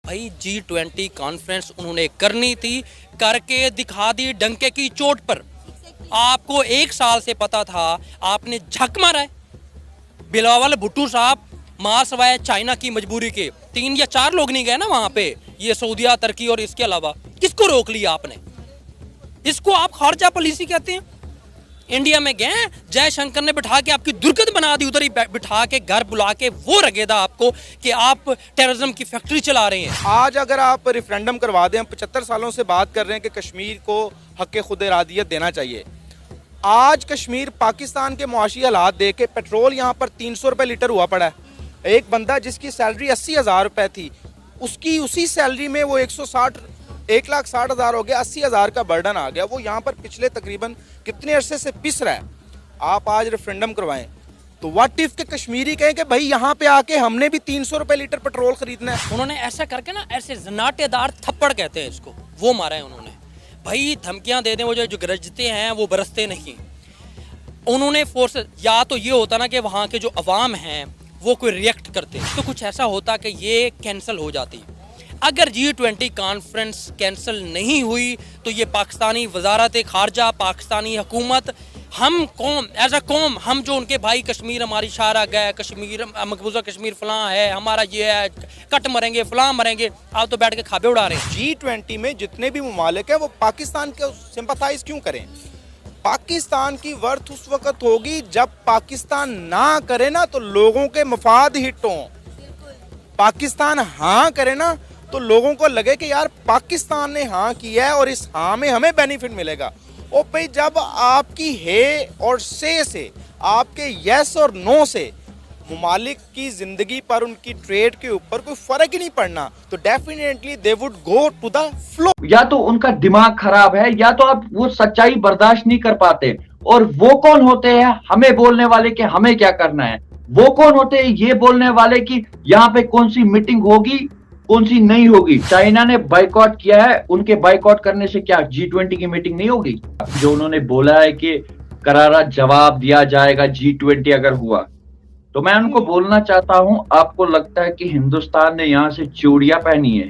भाई G20 conference उन्होंने करनी थी, करके दिखा दी डंके की चोट पर। आपको 1 साल से पता था, आपने झक मारा है। बिलावल भुट्टो साहब मां सवाए चाइना की मजबूरी के 3 या 4 लोग नहीं गए ना वहां पे, ये सऊदिया, तुर्की और इसके अलावा किसको रोक लिया आपने? इसको आप खारजा पॉलिसी कहते हैं। इंडिया में गए, जयशंकर ने बिठा के आपकी दुर्गत बना दी, उधर ही बिठा के घर बुला के वो रगेदा आपको कि आप टेररिज्म की फैक्ट्री चला रहे हैं। आज अगर आप रेफरेंडम करवा दें, हम 75 सालों से बात कर रहे हैं कि कश्मीर को हक खुद इरादियत देना चाहिए। आज कश्मीर पाकिस्तान के मुआशी हालात देख के पेट्रोल यहाँ पर 300 रुपये लीटर हुआ पड़ा है। एक बंदा जिसकी सैलरी 80,000 रुपये थी, उसकी उसी सैलरी में वो 1,60,000 हो गया, 80,000 का बर्डन आ गया। वो यहाँ पर पिछले तकरीबन कितने अरसे से पिस रहा है। आप आज रेफरेंडम करवाएं तो व्हाट इफ के कश्मीरी कहें कि भाई यहाँ पे आके हमने भी 300 रुपये लीटर पेट्रोल खरीदना है। उन्होंने ऐसा करके ना, ऐसे जनाटेदार थप्पड़ कहते हैं इसको, वो मारा है उन्होंने। भाई धमकियां दे दें, वो जो गरजते हैं वो बरसते नहीं। उन्होंने फोर्स, या तो ये होता ना कि वहाँ के जो अवाम हैं वो कोई रिएक्ट करते, तो कुछ ऐसा होता कि ये कैंसिल हो जाती। अगर G20 कॉन्फ्रेंस कैंसिल नहीं हुई तो ये पाकिस्तानी वजारत खारजा, पाकिस्तानी हुकूमत, हम कौम एज अ कौम, हम जो उनके भाई कश्मीर हमारी शारा गए, कश्मीर मकबूजा कश्मीर फलां है, हमारा ये है, कट मरेंगे फलां मरेंगे, आप तो बैठ के खाबे उड़ा रहे हैं। G20 में जितने भी ममालिक हैं वो पाकिस्तान के सिंपथाइज क्यों करें? पाकिस्तान की वर्थ उस वक्त होगी जब पाकिस्तान ना करे ना तो लोगों के मफाद हिट हों। पाकिस्तान हाँ करे ना तो लोगों को लगे कि यार पाकिस्तान ने हाँ किया है और इस हाँ में हमें बेनिफिट मिलेगा। और भाई जब आपकी है और से आपके यस और नो से ममालिक की जिंदगी पर, उनकी ट्रेड के ऊपर कोई फर्क ही नहीं पड़ना, तो definitely they would go to the flow. या तो उनका दिमाग खराब है या तो आप वो सच्चाई बर्दाश्त नहीं कर पाते। और वो कौन होते हैं हमें बोलने वाले कि हमें क्या करना है? वो कौन होते हैं ये बोलने वाले कि यहाँ पे कौन सी मीटिंग होगी, कौन सी नहीं होगी? चाइना ने बाइकआउट किया है, उनके बाइकआउट करने से क्या G20 की मीटिंग नहीं होगी? जो उन्होंने बोला है कि करारा जवाब दिया जाएगा G20 अगर हुआ, तो मैं उनको बोलना चाहता हूं, आपको लगता है कि हिंदुस्तान ने यहां से चूड़ियां पहनी है?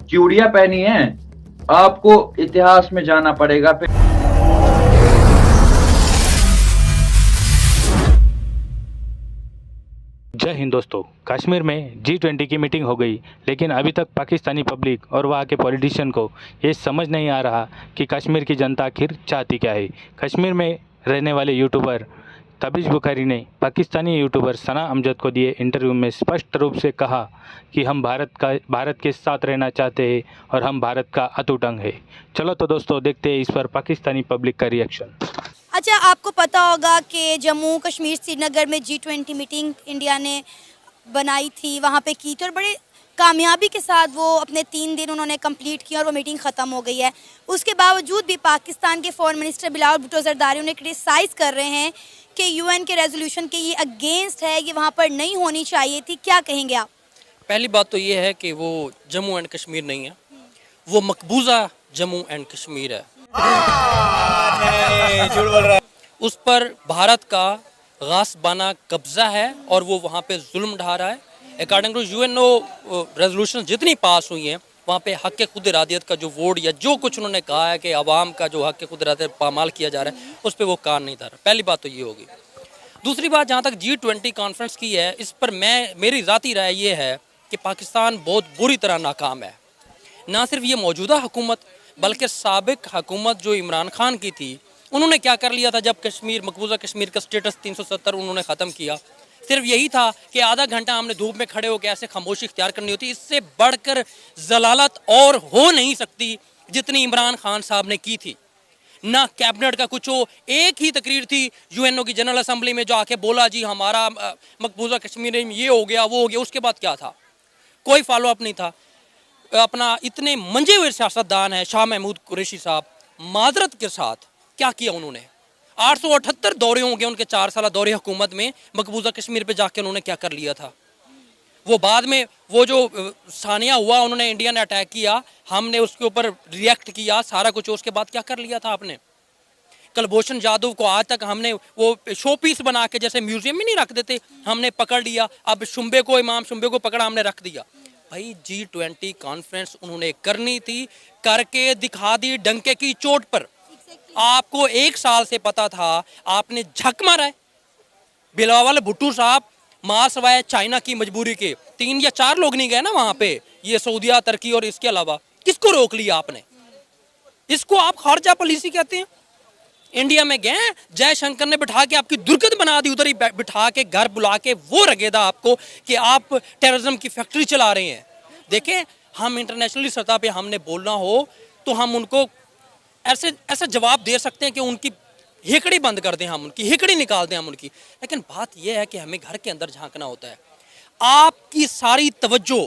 चूड़ियां पहनी है? आपको इतिहास में जाना पड़ेगा। जय हिंद दोस्तों। कश्मीर में G20 की मीटिंग हो गई, लेकिन अभी तक पाकिस्तानी पब्लिक और वहाँ के पॉलिटिशियन को ये समझ नहीं आ रहा कि कश्मीर की जनता आखिर चाहती क्या है। कश्मीर में रहने वाले यूट्यूबर तबीज बुखारी ने पाकिस्तानी यूट्यूबर सना अमजद को दिए इंटरव्यू में स्पष्ट रूप से कहा कि हम भारत के साथ रहना चाहते हैं और हम भारत का अटूट अंग है। चलो तो दोस्तों देखते हैं इस पर पाकिस्तानी पब्लिक का रिएक्शन। अच्छा, आपको पता होगा कि जम्मू कश्मीर श्रीनगर में G20 मीटिंग इंडिया ने बनाई थी, वहाँ पे की थी और बड़े कामयाबी के साथ वो अपने 3 दिन उन्होंने कंप्लीट किया और वो मीटिंग ख़त्म हो गई है। उसके बावजूद भी पाकिस्तान के फॉरेन मिनिस्टर बिलावल भुट्टो ज़रदारी उन्हें क्रिटिसाइज़ कर रहे हैं कि UN के रेजोल्यूशन के ये अगेंस्ट है, ये वहाँ पर नहीं होनी चाहिए थी। क्या कहेंगे आप? पहली बात तो ये है कि वो जम्मू एंड कश्मीर नहीं है, वो मकबूजा जम्मू एंड कश्मीर है। उस पर भारत का गासबाना कब्जा है और वो वहाँ पे जुल्म ढा रहा है। अकॉर्डिंग टू UNO रेजोल्यूशन जितनी पास हुई हैं, वहाँ पे हक खुद इरादियत का जो वोट या जो कुछ उन्होंने कहा है कि आवाम का जो हक खुद इरादियत पामाल किया जा रहा है, उस पर वो कान नहीं धर। पहली बात तो ये होगी। दूसरी बात, जहाँ तक G20 कॉन्फ्रेंस की है, इस पर मेरी ज़ाती राय ये है कि पाकिस्तान बहुत बुरी तरह नाकाम है। ना सिर्फ ये मौजूदा हुकूमत बल्कि साबिक हुकूमत जो इमरान खान की थी, उन्होंने क्या कर लिया था जब मकबूजा कश्मीर का स्टेटस 370 उन्होंने ख़त्म किया। सिर्फ यही था कि आधा घंटा हमने धूप में खड़े होकर ऐसे खामोशी इख्तियार करनी होती। इससे बढ़कर जलालत और हो नहीं सकती जितनी इमरान खान साहब ने की थी। ना कैबिनेट का कुछ हो, एक ही तकरीर थी UNO की जनरल असम्बली में जो आके बोला जी हमारा मकबूजा कश्मीर में ये हो गया वो हो गया। उसके बाद क्या था? कोई फॉलो अप नहीं था। अपना इतने मंजे हुए सियासतदान है शाह महमूद कुरैशी साहब, माजरत के साथ क्या किया उन्होंने? 878 दौरे होंगे उनके 4 साल दौरे हुकूमत में। मकबूजा कश्मीर पे जाके उन्होंने क्या कर लिया था? वो बाद में वो जो सानिया हुआ, उन्होंने इंडिया ने अटैक किया, हमने उसके ऊपर रिएक्ट किया, सारा कुछ। उसके बाद क्या कर लिया था आपने? कुलभूषण जाधव को आज तक हमने वो शो पीस बना के जैसे म्यूजियम में नहीं रख देते, हमने पकड़ लिया। अब शुंबे को, इमाम शुंबे को पकड़ा, हमने रख दिया। भाई G20 कॉन्फ्रेंस उन्होंने करनी थी, करके दिखा दी डंके की चोट पर। आपको 1 साल से पता था, आपने झक मारा है। बिलावल भुट्टो साहब मार सवाए चाइना की मजबूरी के 3 या 4 लोग नहीं गए ना वहां पे, ये सऊदिया, तुर्की और इसके अलावा किसको रोक लिया आपने? इसको आप खारजा पॉलिसी कहते हैं। इंडिया में गए, जयशंकर ने बिठा के आपकी दुर्गत बना दी, उधर ही बिठा के घर बुला के वो रगेदा आपको कि आप टेररिज्म की फैक्ट्री चला रहे हैं। देखें, हम इंटरनेशनली सतह पे हमने बोलना हो तो हम उनको ऐसा जवाब दे सकते हैं कि उनकी हिकड़ी बंद कर दें, हम उनकी हिकड़ी निकाल दें हम उनकी। लेकिन बात यह है कि हमें घर के अंदर झांकना होता है। आपकी सारी तवज्जो,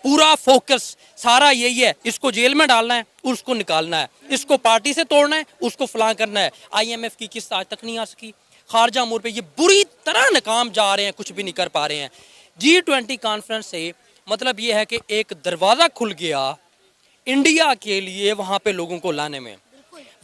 पूरा फोकस सारा यही है, इसको जेल में डालना है, उसको निकालना है, इसको पार्टी से तोड़ना है, उसको फलां करना है। IMF की किस्त आज तक नहीं आ सकी। खारजा अमूर पे ये बुरी तरह नाकाम जा रहे हैं, कुछ भी नहीं कर पा रहे हैं। G20 कॉन्फ्रेंस से मतलब ये है कि एक दरवाज़ा खुल गया इंडिया के लिए वहाँ पे लोगों को लाने में।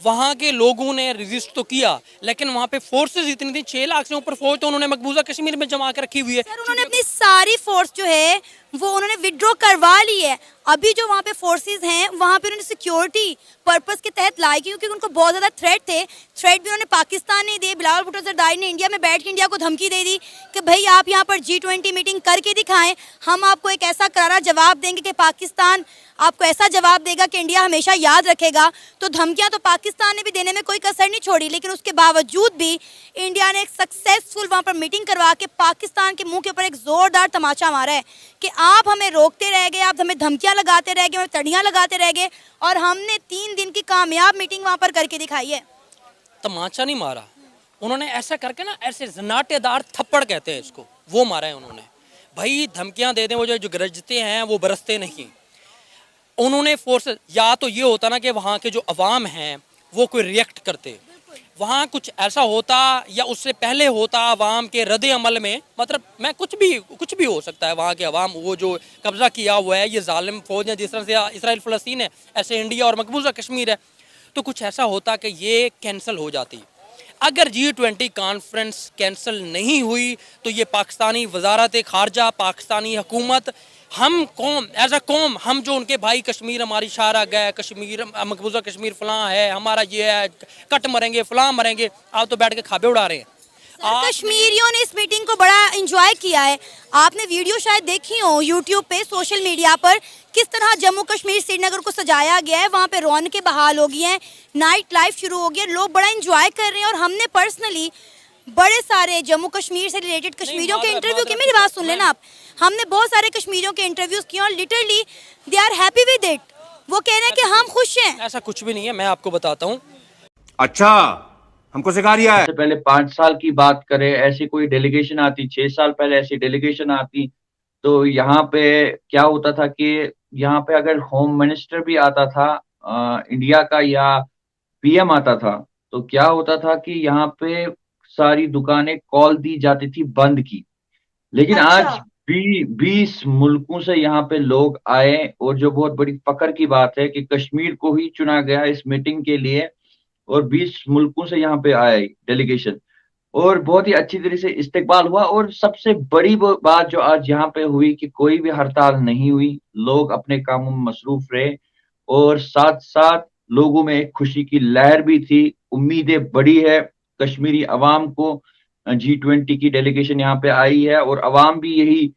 वहाँ के लोगों ने रेजिस्ट तो किया, लेकिन वहाँ पे फोर्सेस इतनी थी, 6 लाख से ऊपर फौज तो उन्होंने मकबूजा कश्मीर में जमा के रखी हुई है। सर, उन्होंने अपनी सारी फोर्स जो है वो उन्होंने विड्रॉ करवा ली है। अभी जो वहाँ पे फोर्सेस हैं वहाँ पे उन्होंने सिक्योरिटी पर्पस के तहत लाई, क्योंकि उनको बहुत ज़्यादा थ्रेट थे। थ्रेट भी उन्होंने पाकिस्तान ने दिए। बिलावल भुट्टो जरदारी ने इंडिया में बैठ के इंडिया को धमकी दे दी कि भाई आप यहाँ पर G20 मीटिंग करके दिखाएं, हम आपको एक ऐसा करारा जवाब देंगे कि पाकिस्तान आपको ऐसा जवाब देगा कि इंडिया हमेशा याद रखेगा। तो धमकियां तो पाकिस्तान ने भी देने में कोई कसर नहीं छोड़ी, लेकिन उसके बावजूद भी इंडिया ने एक सक्सेसफुल वहाँ पर मीटिंग करवा के पाकिस्तान के मुंह के ऊपर एक जोरदार तमाचा मारा है कि आप हमें रोकते रह गए, आप हमें धमकियां लगाते रह गए, हमें तड़ियां लगाते रह गए, और हमने 3 दिन की कामयाब मीटिंग वहाँ पर करके दिखाई है। तमाचा नहीं मारा उन्होंने, ऐसा करके ना, ऐसे जनाटेदार थप्पड़ कहते हैं इसको, वो मारा है उन्होंने। भाई धमकियां दे दें, वो जो गरजते हैं वो बरसते नहीं। उन्होंने फोर्स, या तो ये होता ना कि वहाँ के जो अवाम हैं वो कोई रिएक्ट करते, वहाँ कुछ ऐसा होता, या उससे पहले होता अवाम के रद्द अमल में, मतलब मैं कुछ भी हो सकता है। वहाँ के अवाम, वो जो कब्जा किया हुआ है ये जालिम फौज है, जिस तरह से इसराइल फ़लस्तीन है ऐसे इंडिया और मकबूजा कश्मीर है, तो कुछ ऐसा होता कि ये कैंसिल हो जाती। अगर G20 कॉन्फ्रेंस कैंसिल नहीं हुई तो ये पाकिस्तानी वजारत खारजा, पाकिस्तानी हुकूमत, हम कौम, एज अ कौम, हम जो उनके भाई, कश्मीर हमारी शारा गए, कश्मीर मकबूजा कश्मीर फलां है, हमारा ये है, कट मरेंगे, फलां मरेंगे, आप तो बैठ के खाबे उड़ा रहे हैं। कश्मीरियों ने इस मीटिंग को बड़ा एंजॉय किया है। आपने वीडियो शायद देखी हो यूट्यूब पे, सोशल मीडिया पर, किस तरह जम्मू कश्मीर श्रीनगर को सजाया गया है। वहाँ पे रौनकें बहाल हो गई हैं, नाइट लाइफ शुरू हो गई है, लोग बड़ा एंजॉय कर रहे हैं। और हमने पर्सनली बड़े सारे जम्मू कश्मीर से रिलेटेड कश्मीरियों के इंटरव्यू किए, मेरी बात सुन लेना आप, हमने बहुत सारे कश्मीरियों के इंटरव्यूज किए और literally they are happy with it. वो कह रहे हैं कि हम खुश हैं। ऐसा कुछ भी नहीं है, मैं आपको बताता हूँ। अच्छा, हमको सिखा रिया है। पहले 5 साल की बात करें, ऐसी कोई डेलीगेशन आती, 6 साल पहले ऐसी डेलीगेशन आती, तो यहाँ पे क्या होता था कि यहाँ पे अगर होम मिनिस्टर भी आता था इंडिया का, या PM आता था, तो क्या होता था कि यहाँ पे सारी दुकानें कॉल दी जाती थी बंद की। लेकिन आज 20 मुल्कों से यहाँ पे लोग आए, और जो बहुत बड़ी फख्र की बात है कि कश्मीर को ही चुना गया इस मीटिंग के लिए, और 20 मुल्कों से यहाँ पे आए डेलीगेशन, और बहुत ही अच्छी तरह से इस्तेकबाल हुआ। और सबसे बड़ी बात जो आज यहाँ पे हुई कि कोई भी हड़ताल नहीं हुई, लोग अपने कामों में मसरूफ रहे, और साथ साथ लोगों में एक खुशी की लहर भी थी। उम्मीदें बड़ी है कश्मीरी अवाम को, G20 की डेलीगेशन यहाँ पे आई है, और अवाम भी यही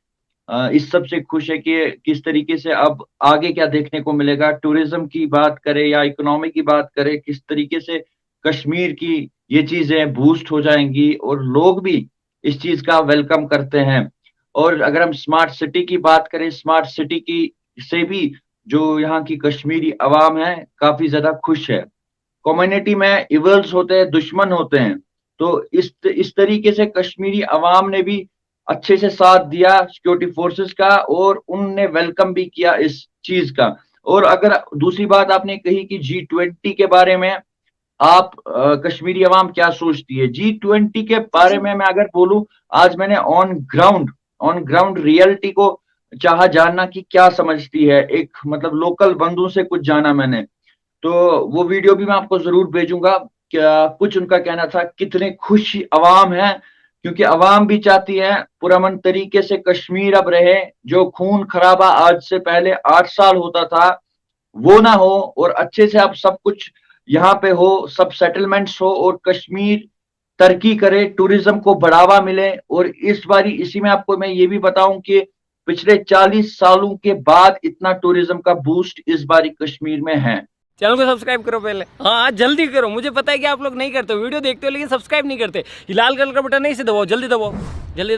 इस सब से खुश है कि किस तरीके से अब आगे क्या देखने को मिलेगा। टूरिज्म की बात करें या इकोनॉमी की बात करें, किस तरीके से कश्मीर की ये चीजें बूस्ट हो जाएंगी, और लोग भी इस चीज का वेलकम करते हैं। और अगर हम स्मार्ट सिटी की बात करें, स्मार्ट सिटी की से भी जो यहाँ की कश्मीरी अवाम है काफी ज्यादा खुश है। कम्युनिटी में इवल्स होते हैं, दुश्मन होते हैं, तो इस तरीके से कश्मीरी अवाम ने भी अच्छे से साथ दिया सिक्योरिटी फोर्सेस का, और उनने वेलकम भी किया इस चीज का। और अगर दूसरी बात आपने कही कि G20 के बारे में आप कश्मीरी अवाम क्या सोचती है, G20 के बारे में मैं अगर बोलूं, आज मैंने ऑन ग्राउंड रियलिटी को चाहा जानना कि क्या समझती है, एक मतलब लोकल बंधु से कुछ जाना मैंने, तो वो वीडियो भी मैं आपको जरूर भेजूंगा कुछ उनका कहना था कितने खुश अवाम है, क्योंकि अवाम भी चाहती है पुरअमन तरीके से कश्मीर अब रहे, जो खून खराबा आज से पहले 8 साल होता था वो ना हो, और अच्छे से अब सब कुछ यहाँ पे हो, सब सेटलमेंट्स हो और कश्मीर तरक्की करे, टूरिज्म को बढ़ावा मिले। और इस बारी इसी में आपको मैं ये भी बताऊं कि पिछले 40 सालों के बाद इतना टूरिज्म का बूस्ट इस बारी कश्मीर में है। चैनल को सब्सक्राइब करो पहले, हाँ जल्दी करो, मुझे पता है कि आप लोग नहीं करते, वीडियो देखते हो लेकिन सब्सक्राइब नहीं करते। ये लाल कलर का बटन नहीं से दबाओ, जल्दी दबाओ।